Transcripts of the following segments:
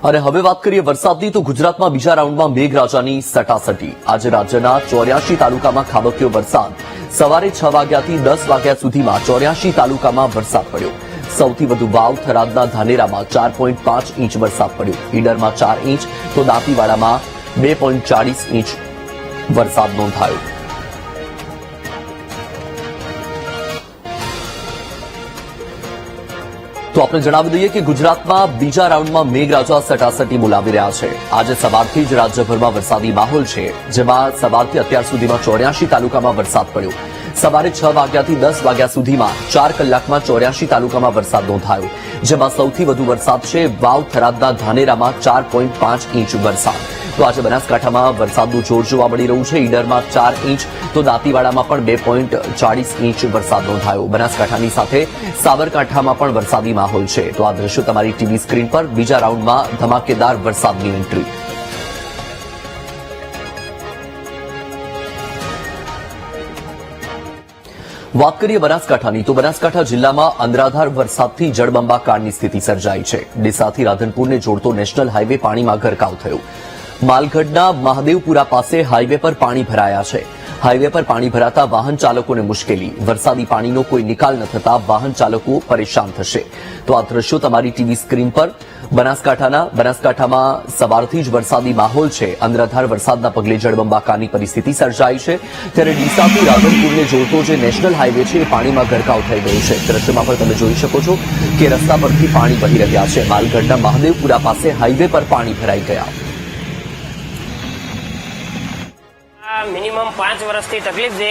અને હવે વાત કરીએ વરસાદની તો ગુજરાતમાં બીજા રાઉન્ડમાં મેઘરાજાની સટાસટી। આજે રાજ્યના 84 તાલુકામાં ખાબક્યો વરસાદ। સવારે 6 વાગ્યાથી 10 વાગ્યા સુધીમાં 84 તાલુકામાં વરસાદ પડ્યો। સૌથી વધુ વાવ થરાદના ધાનેરામાં 4.5 ઇંચ વરસાદ પડ્યો। ઈડરમાં 4 ઇંચ તો દાંતીવાડામાં 2.40 ઇંચ વરસાદ નોંધાયો। તો આપણે જણાવી દઈએ કે ગુજરાતમાં બીજા રાઉન્ડમાં મેઘરાજા સટાસટી બોલાવી રહ્યા છે। આજે સવારથી જ રાજ્યભરમાં વરસાદી માહોલ છે, જેમાં સવારથી અત્યાર સુધીમાં 84 તાલુકામાં વરસાદ પડ્યો। સવારે 6 વાગ્યાથી 10 વાગ્યા સુધીમાં 4 કલાકમાં 84 તાલુકામાં વરસાદ નોંધાયો, જેમાં સૌથી વધુ વરસાદ છે વાવ થરાદના ધાનેરામાં 4.5 ઇંચ વરસાદ। તો આજે બનાસકાંઠામાં વરસાદનું જોર જોવા મળી રહ્યું છે। ઈડરમાં 4 ઇંચ તો દાંતીવાડામાં પણ 2.40 ઇંચ વરસાદ નોંધાયો। બનાસકાંઠાની સાથે સાબરકાંઠામાં પણ વરસાદી માહોલ છે। તો આ દ્રશ્યો તમારી ટીવી સ્ક્રીન પર બીજા રાઉન્ડમાં ધમાકેદાર વરસાદની એન્ટ્રી। વાત કરીએ બનાસકાંઠાની તો બનાસકાંઠા જિલ્લામાં અનરાધાર વરસાદથી જળબંબાકારની સ્થિતિ સર્જાઈ છે। ડીસાથી રાધનપુરને જોડતો નેશનલ હાઈવે પાણીમાં ગરકાવ થયો। માલગઢના મહાદેવપુરા પાસે હાઈવે પર પાણી ભરાયા છે। હાઈવે પર પાણી ભરાતા વાહન ચાલકોને મુશ્કેલી। વરસાદી પાણીનો કોઈ નિકાલ ન થતા વાહન ચાલકો પરેશાન થશે। તો આ દ્રશ્યો તમારી ટીવી સ્ક્રીન પર બનાસકાંઠામાં સવારથી જ વરસાદી માહોલ છે। અનરાધાર વરસાદના પગલે જળબંબાકારની પરિસ્થિતિ સર્જાઈ છે, ત્યારે ડીસાથી રાધનપુરને જોડતો જે નેશનલ હાઈવે છે એ પાણીમાં ગરકાવ થઈ ગયો છે। દ્રશ્યમાં પણ તમે જોઈ શકો છો કે રસ્તા પરથી પાણી વહી રહ્યા છે। માલગઢના મહાદેવપુરા પાસે હાઈવે પર પાણી ભરાઈ ગયા। મિનિમમ 5 વર્ષથી તકલીફ છે।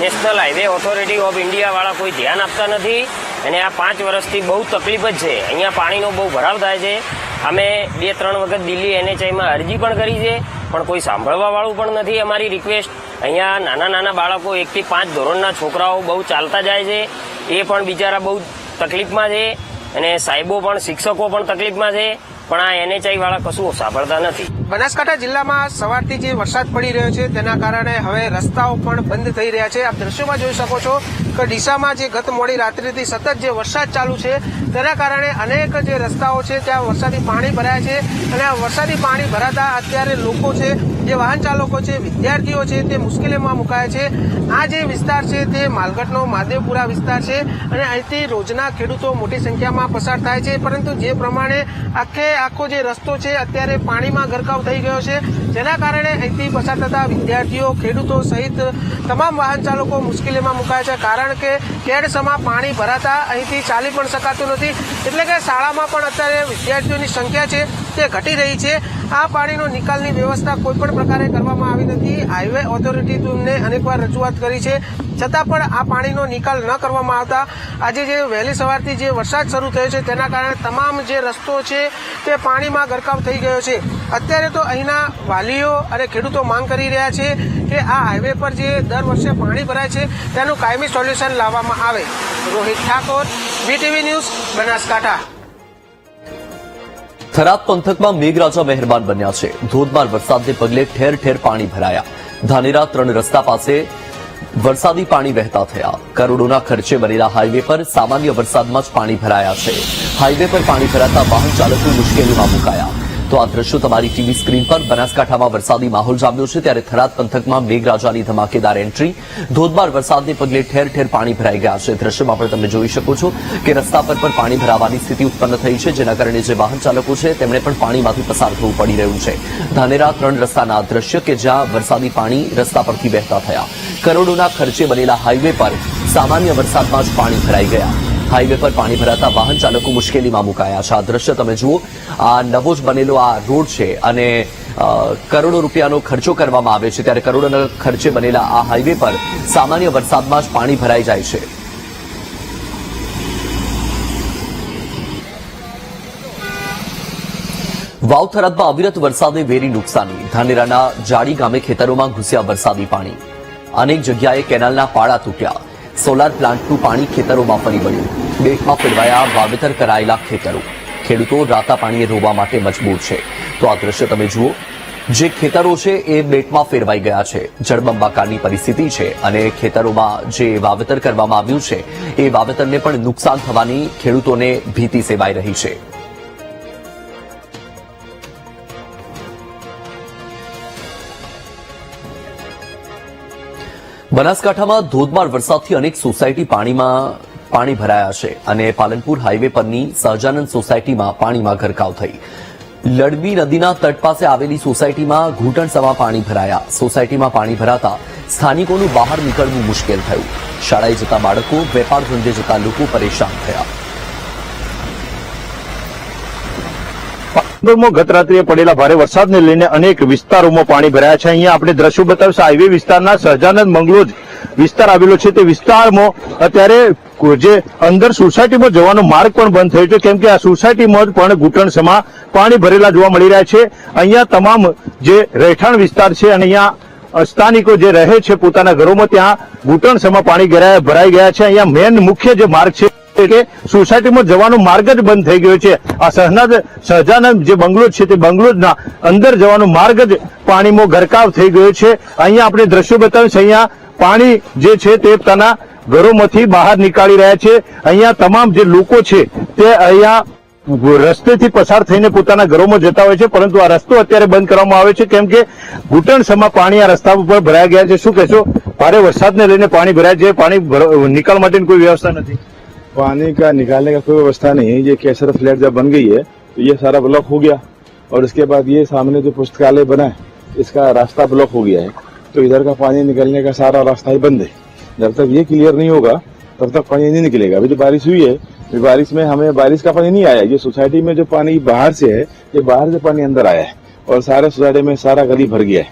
National highway authority of India વાળા કોઈ ધ્યાન આપતા નથી અને આ 5 વર્ષથી બહુ તકલીફ જ છે। અહીંયા પાણીનો બહુ ભરાવ થાય છે। અમે 2-3 વખત દિલ્હી NHIમાં અરજી પણ કરી છે, પણ કોઈ સાંભળવા વાળું પણ નથી અમારી રિક્વેસ્ટ। અહીંયા નાના બાળકો 1 થી 5 ધોરણના છોકરાઓ બહુ ચાલતા જાય છે, એ પણ બિચારા બહુ તકલીફમાં છે અને સાહેબો પણ શિક્ષકો પણ તકલીફમાં છે, પણ આ NHI વાળા કશું સાંભળતા નથી। બનાસકાંઠા જિલ્લામાં સવારથી જે વરસાદ પડી રહ્યો છે તેના કારણે હવે રસ્તાઓ પણ બંધ થઈ રહ્યા છે। આપ દ્રશ્યોમાં જોઈ શકો છો કે ડીસામાં જે ગત મોડી રાત્રિથી સતત જે વરસાદ ચાલુ છે તેના કારણે અનેક જે રસ્તાઓ છે ત્યાં વરસાદી પાણી ભરાયા છે અને આ વરસાદી પાણી ભરાતા અત્યારે લોકો છે, જે વાહન ચાલકો છે, વિદ્યાર્થીઓ છે, તે મુશ્કેલીમાં મુકાયા છે। આ જે વિસ્તાર છે તે માલગઢનો મહાદેવપુરા વિસ્તાર છે અને અહીંથી રોજના ખેડૂતો મોટી સંખ્યામાં પસાર થાય છે, પરંતુ જે પ્રમાણે આખો જે રસ્તો છે અત્યારે પાણીમાં ગરકાવ થઈ ગયો છે, જેના કારણે અહીંથી પસાર થતા વિદ્યાર્થીઓ, ખેડૂતો સહિત તમામ વાહન ચાલકો મુશ્કેલીમાં મુકાયા છે। કારણ કે કેડસમાં પાણી ભરાતા અહીંથી ચાલી પણ શકાતું નથી, એટલે કે શાળામાં પણ અત્યારે વિદ્યાર્થીઓની સંખ્યા છે તે ઘટી રહી છે। આ પાણીનો નિકાલની વ્યવસ્થા કોઈ પણ પ્રકારે કરવામાં આવી નથી। હાઈવે ઓથોરિટીને અનેકવાર રજૂઆત કરી છે, છતાં પણ આ પાણીનો નિકાલ ન કરવામાં આવતા આજે જે વહેલી સવારથી જે વરસાદ શરૂ થયો છે તેના કારણે તમામ જે રસ્તો છે તે પાણીમાં ગરકાવ થઈ ગયો છે। અત્યારે તો અહીંના વાલીઓ અને ખેડૂતો માંગ કરી રહ્યા છે કે આ હાઈવે પર જે દર વર્ષે પાણી ભરાય છે તેનું કાયમી સોલ્યુશન લાવવામાં આવે। Rohit Thakor, BTV news, Banaskantha. થરાદ પંથકમાં મેઘરાજા મહેરબાન બન્યા છે। ધોધમાર વરસાદને પગલે ઠેર ઠેર પાણી ભરાયા। ધાનેરા 3 રસ્તા પાસે વરસાદી પાણી વહેતા થયા। કરોડોના ખર્ચે બનેલા હાઈવે પર સામાન્ય વરસાદમાં જ પાણી ભરાયા છે। હાઈવે પર પાણી ભરાતા વાહન ચાલકો મુશ્કેલીમાં મુકાયા। તો આ દ્રશ્યો તમારી ટીવી સ્ક્રીન પર બનાસકાંઠામાં વરસાદી માહોલ જામ્યો છે, ત્યારે થરાદ પંથકમાં મેઘરાજાની ધમાકેદાર એન્ટ્રી। ધોધમાર વરસાદને પગલે ઠેર ઠેર પાણી ભરાઈ ગયા છે। દ્રશ્યમાં પણ તમે જોઈ શકો છો કે રસ્તા પર પણ પાણી ભરાવાની સ્થિતિ ઉત્પન્ન થઈ છે, જેના કારણે જે વાહન ચાલકો છે તેમણે પણ પાણીમાંથી પસાર થવું પડી રહ્યું છે। ધાનેરા 3 રસ્તાના દ્રશ્ય કે જ્યાં વરસાદી પાણી રસ્તા પરથી વહેતા થયા। કરોડોના ખર્ચે બનેલા હાઈવે પર સામાન્ય વરસાદમાં જ પાણી ભરાઈ ગયા। હાઈવે પર પાણી ભરાતા વાહન ચાલકો મુશ્કેલીમાં મુકાયા છે। આ દ્રશ્ય તમે જુઓ, આ નવો જ બનેલો આ રોડ છે અને કરોડો રૂપિયાનો ખર્ચો કરવામાં આવે છે, ત્યારે કરોડોના ખર્ચે બનેલા આ હાઈવે પર સામાન્ય વરસાદમાં જ પાણી ભરાઈ જાય છે। વાવ થરાદમાં અવિરત વરસાદે વેરી નુકસાની। ધાનેરાના જાડી ગામે ખેતરોમાં ઘૂસ્યા વરસાદી પાણી। અનેક જગ્યાએ કેનાલના પાળા તૂટ્યા। સોલાર પ્લાન્ટનું પાણી ખેતરોમાં ફરી વળ્યું। બેટમાં ફેરવાયા વાવેતર કરાયેલા ખેતરો। ખેડૂતો રાતા પાણીએ રોવા માટે મજબૂર છે। તો આ દ્રશ્ય તમે જુઓ, જે ખેતરો છે એ બેટમાં ફેરવાઈ ગયા છે। જળબંબાકારની પરિસ્થિતિ છે અને ખેતરોમાં જે વાવેતર કરવામાં આવ્યું છે એ વાવેતરને પણ નુકસાન થવાની ખેડૂતોને ભીતિ સેવાઈ રહી છે। બનાસકાંઠામાં ધોધમાર વરસાદથી અનેક સોસાયટી પાણી ભરાયા છે અને પાલનપુર હાઈવે પરની સહજાનંદ સોસાયટીમાં પાણીમાં ગરકાવ થઈ. લડબી નદીના તટ પાસે આવેલી સોસાયટીમાં ઘૂંટણસમાં પાણી ભરાયા. સોસાયટીમાં પાણી ભરાતા સ્થાનિકોનું બહાર નીકળવું મુશ્કેલ થયું. શાળાએ જતા બાળકો, વેપાર ધંધે જતા લોકો પરેશાન થયા. પાલનપુરમાં ગત રાત્રે પડેલા ભારે વરસાદને લઈને અનેક વિસ્તારોમાં પાણી ભરાયા છે. અહીંયા આપણે દ્રશ્યો બતાવશે. હાઈવે વિસ્તારના સહજાનંદ મંગલોજ વિસ્તાર આવેલો છે. તે વિસ્તારમાં અત્યારે જે અંદર સોસાયટીમાં જવાનો માર્ગ પણ બંધ થયો છે, કેમ કે આ સોસાયટીમાં જ પણ ઘૂંટણસમાં પાણી ભરેલા જોવા મળી રહ્યા છે. અહીંયા તમામ જે રહેઠાણ વિસ્તાર છે અને અહીંયા સ્થાનિકો જે રહે છે પોતાના ઘરોમાં, ત્યાં ઘૂંટણસમાં પાણી ભરાઈ ગયા છે. અહીંયા મેન મુખ્ય જે માર્ગ છે કે સોસાયટીમાં જવાનો માર્ગ જ બંધ થઈ ગયો છે. આ સહજાનંદ જે બંગલો છે તે બંગલોના અંદર જવાનો માર્ગ જ પાણીમાં ગરકાવ થઈ ગયો છે. અહીંયા આપણે દ્રશ્યો બતાવીશું. અહીંયા પાણી જે છે તે પોતાના ઘરોમાંથી બહાર નીકાળી રહ્યા છે. અહીંયા તમામ જે લોકો છે તે અહીંયા રસ્તેથી પસાર થઈને પોતાના ઘરોમાં જતા હોય છે, પરંતુ આ રસ્તો અત્યારે બંધ કરવામાં આવે છે કેમ કે ઘૂંટણસમાં પાણી આ રસ્તા ઉપર ભરાઈ ગયા છે. શું કહેશો? ભારે વરસાદને લઈને પાણી ભરાય છે, પાણી નિકાલ માટેની કોઈ વ્યવસ્થા નથી. पानी का निकालने का कोई व्यवस्था नहीं है. ये केसर फ्लैट जब बन गई है तो ये सारा ब्लॉक हो गया और इसके बाद ये सामने जो पुस्तकालय बना है इसका रास्ता ब्लॉक हो गया है, तो इधर का पानी निकलने का सारा रास्ता ही बंद है. जब तक ये क्लियर नहीं होगा तब तक पानी नहीं निकलेगा. अभी जो बारिश हुई है, बारिश में हमें बारिश का पानी नहीं आया. ये सोसाइटी में जो पानी बाहर से है, ये बाहर से पानी अंदर आया है और सारे सोसाइटी में सारा गली भर गया है.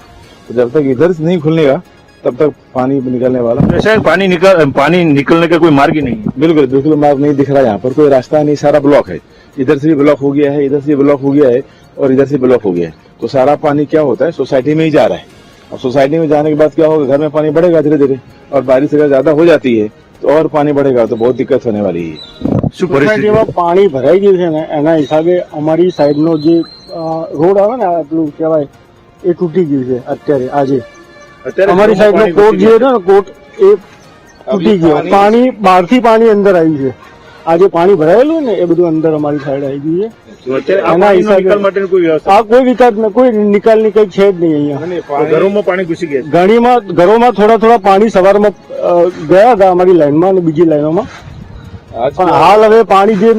तो जब तक इधर से नहीं खुलनेगा तब तक पानी निकलने वाला. ऐसा पानी निकलने का कोई मार्ग ही नहीं है. बिल्कुल बिल्कुल मार्ग नहीं दिख रहा. यहाँ पर कोई रास्ता नहीं, सारा ब्लॉक है. इधर से भी ब्लॉक हो गया है, इधर से भी ब्लॉक हो गया है और इधर से ब्लॉक हो गया है. तो सारा पानी क्या होता है सोसाइटी में ही जा रहा है. अब सोसाइटी में जाने के बाद क्या होगा, घर में पानी बढ़ेगा धीरे धीरे और बारिश अगर ज्यादा हो जाती है तो और पानी बढ़ेगा तो बहुत दिक्कत होने वाली है. સોસાયટીમાં પાણી ભરાઈ ગયું છે ને એના હિસાબે અમારી સાઈડનો જે રોડ આવે ને પેલું કહેવાય એ તૂટી ગયું છે. અત્યારે આજે અમારી સાઈડનો કોટ જે છે ને કોટ એ તૂટી ગયો. પાણી બહારથી પાણી અંદર આવ્યું છે. આજે પાણી ભરાયેલું ને એ બધું અંદર અમારી સાઈડ આવી ગયું છે. એના હિસાબે માટેની કોઈ વ્યવસ્થા, આ કોઈ વિકાસ કોઈ નિકાલની કઈ છે જ નહીં. અહીંયા ઘરોમાં પાણી ઘૂસી ગયા છે. ઘરોમાં થોડા પાણી સવારમાં ગયા હતા અમારી લાઈનમાં અને બીજી લાઈનોમાં, પણ હાલ હવે પાણી જે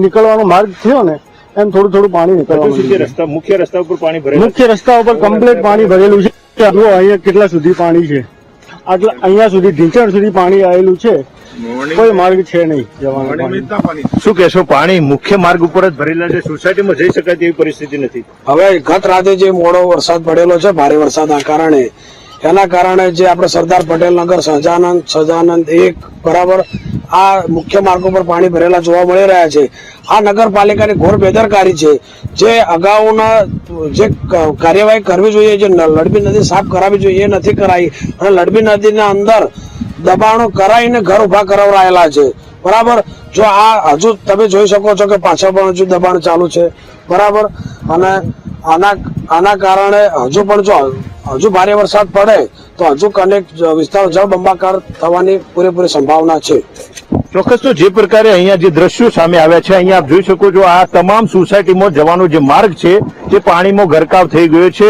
નીકળવાનો માર્ગ થયો ને એમ થોડું પાણી નીકળવાનું. મુખ્ય રસ્તા ઉપર પાણી ભરેલું, મુખ્ય રસ્તા ઉપર કમ્પ્લીટ પાણી ભરેલું છે. જુઓ અહીંયા કેટલા સુધી પાણી છે, આટલા અહીંયા સુધી ઢીંચણ સુધી પાણી આવેલું છે. કોઈ માર્ગ છે નહીં જવાનો. શું કહેશો? પાણી મુખ્ય માર્ગ ઉપર જ ભરેલા છે, સોસાયટીમાં જઈ શકાય તેવી પરિસ્થિતિ નથી. હવે ગત રાતે જે મોડો વરસાદ પડેલો છે, ભારે વરસાદના કારણે, એના કારણે જે આપણે સરદાર પટેલ નગર, સહજાનંદ 1 બરાબર આ મુખ્ય માર્ગો પર પાણી ભરેલા જોવા મળી રહ્યા છે. આ નગરપાલિકાની ઘોર બેદરકારી છે. જે અગાઉના જે કાર્યવાહી કરવી જોઈએ, જે લડબી નદી સાફ કરાવવી જોઈએ એ નથી કરાઈ અને લડબી નદીના અંદર દબાણો કરાવીને ઘર ઉભા કરાવરાયેલા છે. બરાબર. જો આ હજુ તમે જોઈ શકો છો કે પાછળ પણ હજુ દબાણ ચાલુ છે. બરાબર. અને આના કારણે હજુ પણ હજુ ભારે વરસાદ પડે તો હજુ અનેક વિસ્તારો જળબંબાકાર થવાની પૂરેપૂરી સંભાવના છે. ચોક્કસ. તો જે પ્રકારે અહીંયા જે દ્રશ્યો સામે આવ્યા છે, અહીંયા આપ જોઈ શકો છો આ તમામ સોસાયટીમાં જવાનો જે માર્ગ છે તે પાણીમાં ગરકાવ થઈ ગયો છે.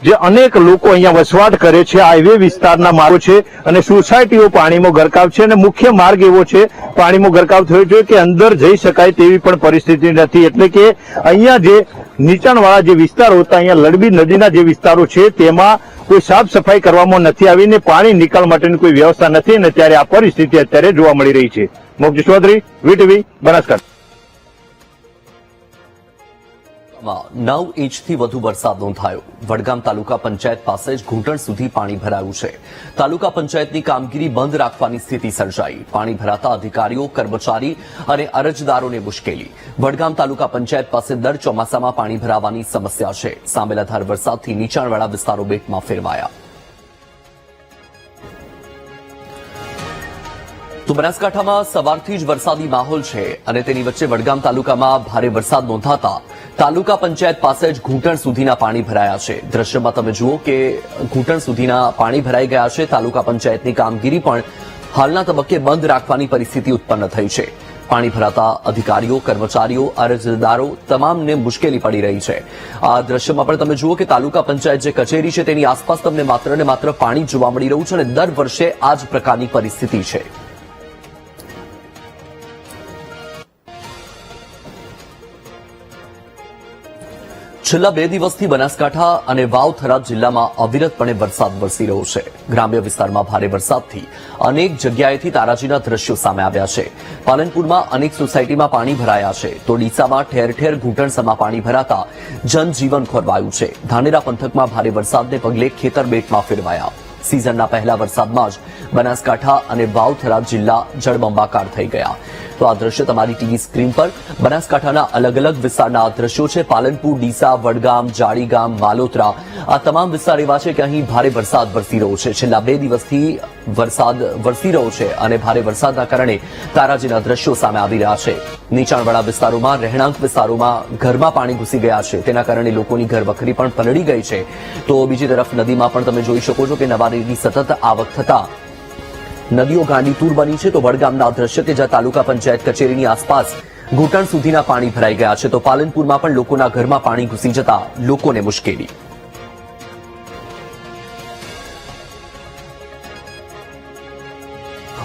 જે અનેક લોકો અહીંયા વસવાટ કરે છે, હાઈવે વિસ્તારના માર્ગો છે અને સોસાયટીઓ પાણીમાં ગરકાવ છે અને મુખ્ય માર્ગ એવો છે પાણીમાં ગરકાવ થયો છે કે અંદર જઈ શકાય તેવી પણ પરિસ્થિતિ નથી. એટલે કે અહીંયા જે નીચાણવાળા જે વિસ્તારો હતા, અહીંયા લડબી નદીના જે વિસ્તારો છે તેમાં કોઈ સાફ સફાઈ કરવામાં નથી આવી ને પાણી નિકાલ માટેની કોઈ વ્યવસ્થા નથી અને ત્યારે આ પરિસ્થિતિ અત્યારે જોવા મળી રહી છે. મોક્ષ ચૌધરી, વીટીવી, બનાસકાંઠા. 9 ઇંચથી વધુ વરસાદ નોંધાયો. વડગામ તાલુકા પંચાયત પાસે જ ઘૂંટણ સુધી પાણી ભરાયું છે. તાલુકા પંચાયતની કામગીરી બંધ રાખવાની સ્થિતિ સર્જાઈ. પાણી ભરાતા અધિકારીઓ, કર્મચારી અને અરજદારોને મુશ્કેલી. વડગામ તાલુકા પંચાયત પાસે દર ચોમાસામાં પાણી ભરાવાની સમસ્યા છે. સાંબેલાધાર વરસાદથી નીચાણવાળા વિસ્તારો બેટમાં ફેરવાયા. તો બનાસકાંઠામાં સવારથી જ વરસાદી માહોલ છે અને તેની વચ્ચે વડગામ તાલુકામાં ભારે વરસાદ નોંધાતા તાલુકા પંચાયત પાસે જ ઘૂંટણ સુધીના પાણી ભરાયા છે. દ્રશ્યમાં તમે જુઓ કે ઘૂંટણ સુધીના પાણી ભરાઈ ગયા છે. તાલુકા પંચાયતની કામગીરી પણ હાલના તબક્કે બંધ રાખવાની પરિસ્થિતિ ઉત્પન્ન થઈ છે. પાણી ભરાતા અધિકારીઓ, કર્મચારીઓ, અરજદારો તમામને મુશ્કેલી પડી રહી છે. આ દ્રશ્યમાં પણ તમે જુઓ કે તાલુકા પંચાયત જે કચેરી છે તેની આસપાસ તમને માત્ર ને માત્ર પાણી જોવા મળી રહ્યું છે અને દર વર્ષે આ જ પ્રકારની પરિસ્થિતિ છે. છેલ્લા 2 દિવસથી બનાસકાંઠા અને વાવ થરાદ જિલ્લામાં અવિરતપણે વરસાદ વરસી રહ્યો છે. ગ્રામ્ય વિસ્તારમાં ભારે વરસાદથી અનેક જગ્યાએથી તારાજીના દ્રશ્યો સામે આવ્યા છે. પાલનપુરમાં અનેક સોસાયટીમાં પાણી ભરાયા છે તો ડીસામાં ઠેર ઠેર ઘૂંટણસમાં પાણી ભરાતા જનજીવન ખોરવાયું છે. ધાનેરા પંથકમાં ભારે વરસાદને પગલે ખેતર બેટમાં ફેરવાયા. સિઝનના પહેલા વરસાદમાં જ બનાસકાંઠા અને વાવ થરાદ જિલ્લા જળબંબાકાર થઈ ગયા. તો આ દ્રશ્ય તમારી ટીવી સ્ક્રીન પર બનાસકાંઠાના અલગ અલગ વિસ્તારના આ દ્રશ્યો છે. પાલનપુર, ડીસા, વડગામ, જાડીગામ, વાલોતરા આ તમામ વિસ્તાર એવા છે કે અહીં ભારે વરસાદ વરસી રહ્યો છે. છેલ્લા 2 દિવસથી વરસાદ વરસી રહ્યો છે અને ભારે વરસાદના કારણે તારાજીના દ્રશ્યો સામે આવી રહ્યા છે. નીચાણવાળા વિસ્તારોમાં, રહેણાંક વિસ્તારોમાં ઘરમાં પાણી ઘૂસી ગયા છે. તેના કારણે લોકોની ઘરવખરી પણ પલળી ગઈ છે. તો બીજી તરફ નદીમાં પણ તમે જોઈ શકો છો કે નવા નીરની સતત આવક થતા નદીઓ ગાંડીતુર બની છે. તો વડગામના દ્રશ્ય કે જ્યાં તાલુકા પંચાયત કચેરીની આસપાસ ઘૂંટણ સુધીના પાણી ભરાઈ ગયા છે તો પાલનપુરમાં પણ લોકોના ઘરમાં પાણી ઘૂસી જતા લોકોને મુશ્કેલી.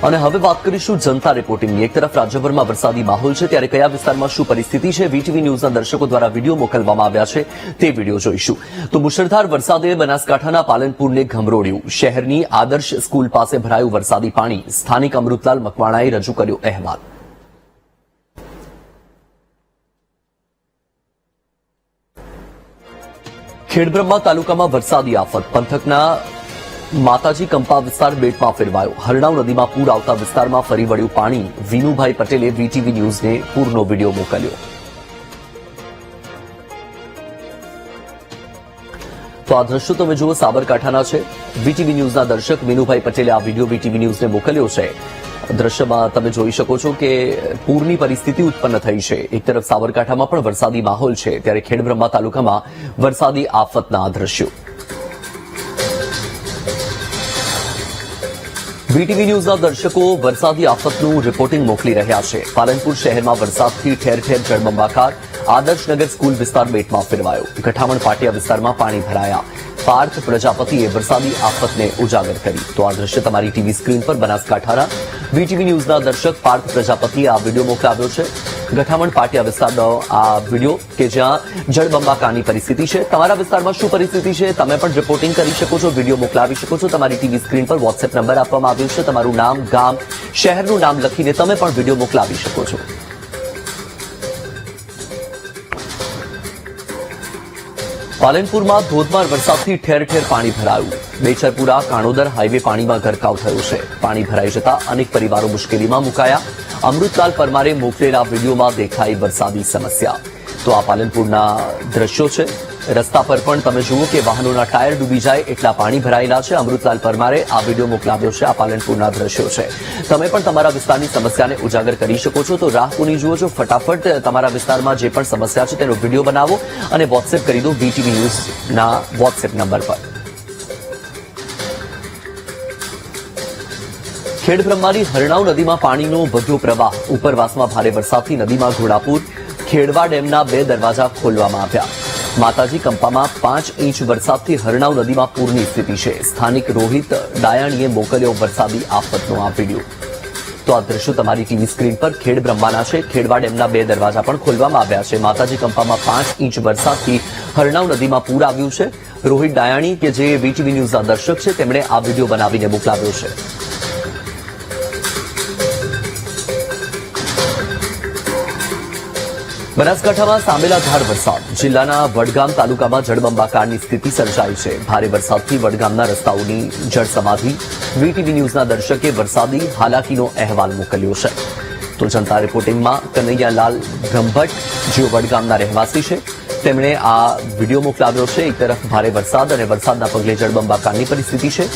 અને હવે વાત કરીશું જનતા રિપોર્ટિંગની. એક તરફ રાજ્યભરમાં વરસાદી માહોલ છે ત્યારે કયા વિસ્તારમાં શું પરિસ્થિતિ છે વીટીવી ન્યૂઝના દર્શકો દ્વારા વિડીયો મોકલવામાં આવ્યા છે તે વિડીયો જોઈશું. તો મુશળધાર વરસાદે બનાસકાંઠાના પાલનપુરને ગમરોડ્યું. શહેરની આદર્શ સ્કૂલ પાસે ભરાયું વરસાદી પાણી. સ્થાનિક અમૃતલાલ મકવાણાએ રજૂ કર્યો અહેવાલ. ખેડબ્રહ્મા તાલુકામાં વરસાદી આફત. પંથકના માતાજી કંપા વિસ્તાર બેટમાં ફેરવાયો. હરણાવ નદીમાં પૂર આવતા વિસ્તારમાં ફરી વળ્યું પાણી. વિનુભાઈ પટેલે વીટીવી ન્યૂઝને પૂરનો વિડીયો મોકલ્યો. તો આ દ્રશ્યો તમે જુઓ સાબરકાંઠાના છે. વીટીવી ન્યૂઝના દર્શક વિનુભાઈ પટેલે આ વિડીયો વીટીવી ન્યૂઝને મોકલ્યો છે. દ્રશ્યમાં તમે જોઈ શકો છો કે પૂરની પરિસ્થિતિ ઉત્પન્ન થઈ છે. એક તરફ સાબરકાંઠામાં પણ વરસાદી માહોલ છે ત્યારે ખેડબ્રહ્મા તાલુકામાં વરસાદી આફતના આ દ્રશ્યો. વીટીવી ન્યૂઝના દર્શકો વરસાદી આફતનું રિપોર્ટિંગ મોકલી રહ્યા છે. પાલનપુર શહેરમાં વરસાદથી ઠેર ઠેર જળબંબાકાર. આદર્શનગર સ્કૂલ વિસ્તાર બેટમાં ફેરવાયો. ગઠામણ પાટિયા વિસ્તારમાં પાણી ભરાયા. પાર્થ પ્રજાપતિએ વરસાદી આફતને ઉજાગર કરી. તો આ દ્રશ્ય તમારી ટીવી સ્ક્રીન પર બનાસકાંઠાના વીટીવી ન્યૂઝના દર્શક પાર્થ પ્રજાપતિએ આ વિડીયો મોકલાવ્યો છે. ગઠામણ પાટિયા વિસ્તારનો આ વિડીયો કે જ્યાં જળબંબાકારની પરિસ્થિતિ છે. તમારા વિસ્તારમાં શું પરિસ્થિતિ છે તમે પણ રિપોર્ટિંગ કરી શકો છો, વિડીયો મોકલાવી શકો છો. તમારી ટીવી સ્ક્રીન પર વોટ્સએપ નંબર આપવામાં આવ્યો છે. તમારું નામ, ગામ, શહેરનું નામ લખીને તમે પણ વિડીયો મોકલાવી શકો છો. પાલનપુરમાં ધોધમાર વરસાદથી ઠેર ઠેર પાણી ભરાયું. બેચરપુરા કાણોદર હાઈવે પાણીમાં ગરકાવ થયો છે. પાણી ભરાઈ જતા અનેક પરિવારો મુશ્કેલીમાં મુકાયા. અમૃતલાલ પરમારે મોકલેલા વિડીયોમાં દેખાઈ વરસાદી સમસ્યા. તો આ પાલનપુરના દ્રશ્યો છે. રસ્તા પર પણ તમે જુઓ કે વાહનોના ટાયર ડૂબી જાય એટલા પાણી ભરાયેલા છે. અમૃતલાલ પરમારે આ વિડીયો મોકલાવ્યો છે. આ પાલનપુરના દ્રશ્યો છે. તમે પણ તમારા વિસ્તારની સમસ્યાને ઉજાગર કરી શકો છો. તો રાહ કોની જુઓ છો? ફટાફટ તમારા વિસ્તારમાં જે પણ સમસ્યા છે તેનો વિડીયો બનાવો અને વોટ્સએપ કરી દો વીટીવી ન્યૂઝના વોટ્સએપ નંબર પર. ખેડબ્રહ્માની હરણાવ નદીમાં પાણીનો વધ્યો પ્રવાહ. ઉપરવાસમાં ભારે વરસાદથી નદીમાં ઘોડાપુર. ખેડવા ડેમના 2 દરવાજા ખોલવામાં આવ્યા. માતાજી કંપામાં 5 ઇંચ વરસાદથી હરણાવ નદીમાં પૂરની સ્થિતિ છે. સ્થાનિક રોહિત ડાયાણીએ મોકલ્યો વરસાદી આફતનો આ વિડીયો. તો આ દ્રશ્યો તમારી ટીવી સ્ક્રીન પર ખેડબ્રહ્માના છે. ખેડવા ડેમના 2 દરવાજા પણ ખોલવામાં આવ્યા છે. માતાજી કંપામાં 5 ઇંચ વરસાદથી હરણાવ નદીમાં પૂર આવ્યું છે. રોહિત ડાયાણી કે જે વીટીવી ન્યૂઝના દર્શક છે તેમણે આ વિડીયો બનાવીને મોકલાવ્યો છે. બનાસકાંઠામાં સામેલાધાર વરસાદ. જિલ્લાના વડગામ તાલુકામાં જળબંબાકારની સ્થિતિ સર્જાઈ છે. ભારે વરસાદથી વડગામના રસ્તાઓની જળસમાધિ. વીટીવી ન્યૂઝના દર્શકે વરસાદી હાલાકીનો અહેવાલ મોકલ્યો છે. તો જનતા રિપોર્ટિંગમાં કનૈયાલાલ બ્રહ્મભટ્ટ જેઓ વડગામના રહેવાસી છે તેમણે આ વિડીયો મોકલાવ્યો છે. એક તરફ ભારે વરસાદ અને વરસાદના પગલે જળબંબાકારની પરિસ્થિતિ છે